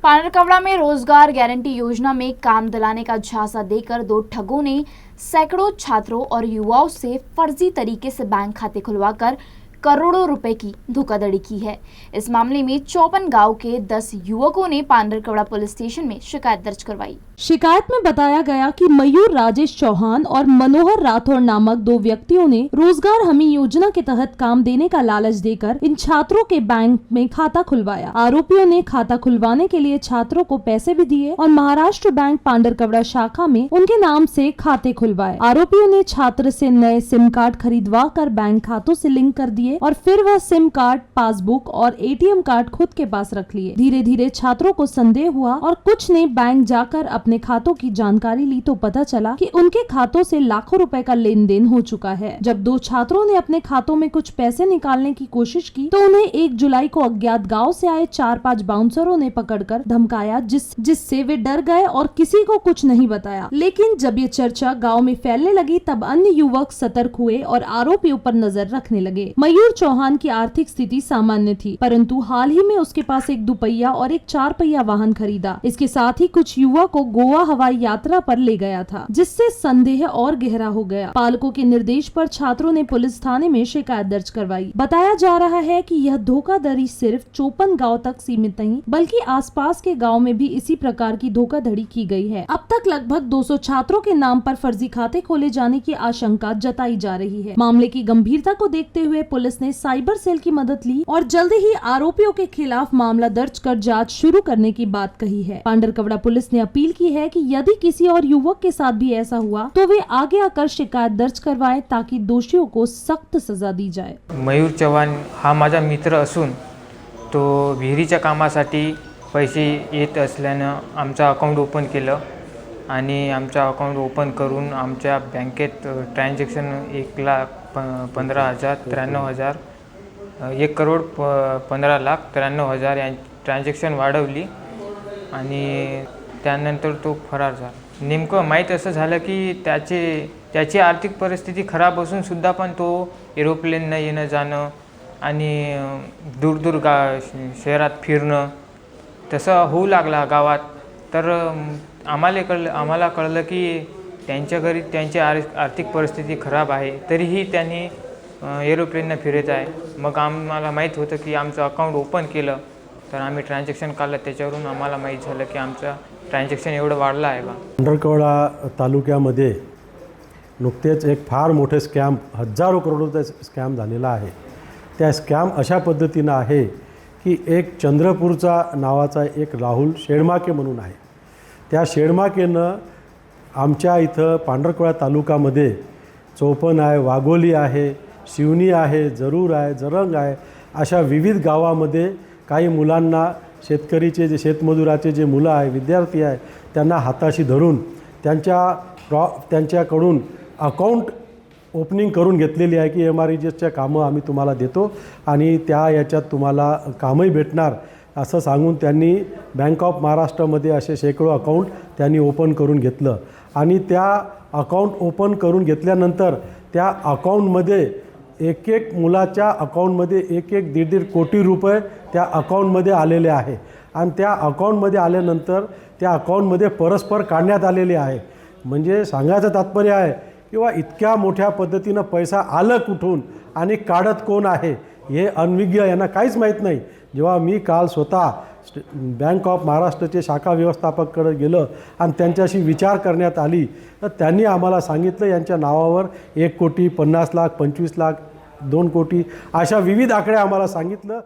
पांडरकवड़ा में रोजगार गारंटी योजना में काम दिलाने का झांसा देकर दो ठगों ने सैकड़ों छात्रों और युवाओं से फर्जी तरीके से बैंक खाते खुलवाकर करोड़ों रुपए की धोखाधड़ी की है। इस मामले में 54 गांव के 10 युवकों ने पांडरकवड़ा पुलिस स्टेशन में शिकायत दर्ज करवाई। शिकायत में बताया गया कि मयूर राजेश चौहान और मनोहर राठौर नामक दो व्यक्तियों ने रोजगार हमी योजना के तहत काम देने का लालच देकर इन छात्रों के बैंक में खाता खुलवाया। आरोपियों ने खाता खुलवाने के लिए छात्रों को पैसे भी दिए और महाराष्ट्र बैंक पांडरकवड़ा शाखा में उनके नाम से खाते खुलवाए। आरोपियों ने छात्र से नए सिम कार्ड खरीदवा कर बैंक खातों से लिंक कर दिए और फिर वह सिम कार्ड, पासबुक और एटीएम कार्ड खुद के पास रख लिए। धीरे धीरे छात्रों को संदेह हुआ और कुछ ने बैंक जाकर अपने खातों की जानकारी ली तो पता चला कि उनके खातों से लाखों रुपए का लेन देन हो चुका है। जब दो छात्रों ने अपने खातों में कुछ पैसे निकालने की कोशिश की तो उन्हें 1 जुलाई को अज्ञात गांव से आए 4-5 बाउंसरों ने पकड़कर धमकाया, जिससे वे डर गए और किसी को कुछ नहीं बताया। लेकिन जब ये चर्चा गाँव में फैलने लगी तब अन्य युवक सतर्क हुए और आरोपियों पर नजर रखने लगे। मयूर चौहान की आर्थिक स्थिति सामान्य थी, परंतु हाल ही में उसके पास एक 2 पहिया और एक 4 पहिया वाहन खरीदा। इसके साथ ही कुछ युवा को गोवा हवाई यात्रा पर ले गया था, जिससे संदेह और गहरा हो गया। पालकों के निर्देश पर छात्रों ने पुलिस थाने में शिकायत दर्ज करवाई। बताया जा रहा है कि यह धोखाधड़ी सिर्फ 54 गाँव तक सीमित नहीं बल्कि आसपास के गाँव में भी इसी प्रकार की धोखाधड़ी की गई है। अब तक लगभग 200 छात्रों के नाम पर फर्जी खाते खोले जाने की आशंका जताई जा रही है। मामले की गंभीरता को देखते हुए पुलिस ने साइबर सेल की मदद ली और जल्द ही आरोपियों के खिलाफ मामला दर्ज कर जांच शुरू करने की बात कही है। पांडरकवड़ा पुलिस ने अपील की है कि यदि किसी और युवक के साथ भी ऐसा हुआ तो वे आगे आकर शिकायत दर्ज करवाएं ताकि दोषियों को सख्त सजा दी जाए। मयूर चव्हाण हा माझा मित्र असून तो विहिरीच्या कामासाठी पैसे येत असल्यानं आमचं अकाउंट ओपन केलं आणि आमचं अकाउंट ओपन करून आमच्या बँकेत ट्रान्झॅक्शन 1,15,93,000 1,15,93,000 या ट्रान्झॅक्शन वाढवली आणि त्यानंतर तो फरार झाला। नेमकं माहीत असं झालं की त्याची आर्थिक परिस्थिती खराब असून सुद्धा पण तो एरोप्लेननं येणं जाणं आणि दूर शहरात फिरणं तसं होऊ लागला गावात। तर आम्हाला कळलं की त्यांच्या घरी त्यांची आर्थिक परिस्थिती खराब आहे, तरीही त्यांनी एरोप्लेननं फिरत आहे। मग आम्हाला माहीत होतं की आमचं अकाउंट ओपन केलं तर आम्ही ट्रान्झॅक्शन काढलं, त्याच्यावरून आम्हाला माहीत झालं की आमचं ट्रान्झॅक्शन एवढं वाढलं आहे बा। पांडरकवड़ा तालुक्यामध्ये नुकतेच एक फार मोठे स्कॅम, हजारो करोडचा स्कॅम झालेला आहे। त्या स्कॅम अशा पद्धतीनं आहे की एक चंद्रपूरचा नावाचा एक राहुल शेडमाके म्हणून आहे। त्या शेडमाकेनं आमच्या इथं पांडरकवड़ा तालुक्यामध्ये चोपन आहे, वाघोली आहे, शिवनी आहे, जरूर आहे, जरंग आहे, अशा विविध गावामध्ये काही मुलांना शेतकरीचे जे शेतमजुराचे जे मुलं आहे, विद्यार्थी आहे, त्यांना हाताशी धरून त्यांच्याकडून अकाउंट ओपनिंग करून घेतलेली आहे की MREGSच्या कामं आम्ही तुम्हाला देतो आणि त्या याच्यात तुम्हाला कामही भेटणार असं सांगून त्यांनी बँक ऑफ महाराष्ट्रामध्ये असे शेकडो अकाउंट त्यांनी ओपन करून घेतलं आणि त्या अकाउंट ओपन करून घेतल्यानंतर त्या अकाउंटमध्ये एक मुलाच्या अकाउंटमध्ये 1-1.5 कोटी रुपये त्या अकाउंटमध्ये आलेले आहे आणि त्या अकाउंटमध्ये आल्यानंतर त्या अकाउंटमध्ये परस्पर काढण्यात आलेले आहे। म्हणजे सांगायचं तात्पर्य आहे किंवा इतक्या मोठ्या पद्धतीनं पैसा आलं कुठून आणि काढत कोण आहे हे अनविज्ञ, यांना काहीच माहीत नाही। जेव्हा मी काल स्वतः बँक ऑफ महाराष्ट्राचे शाखा व्यवस्थापककडे गेलं आणि त्यांच्याशी विचार करण्यात आली तर त्यांनी आम्हाला सांगितलं यांच्या नावावर 1 कोटी 50 लाख 25 लाख 2 कोटी अशा विविध आकडे आम्हाला सांगितलं।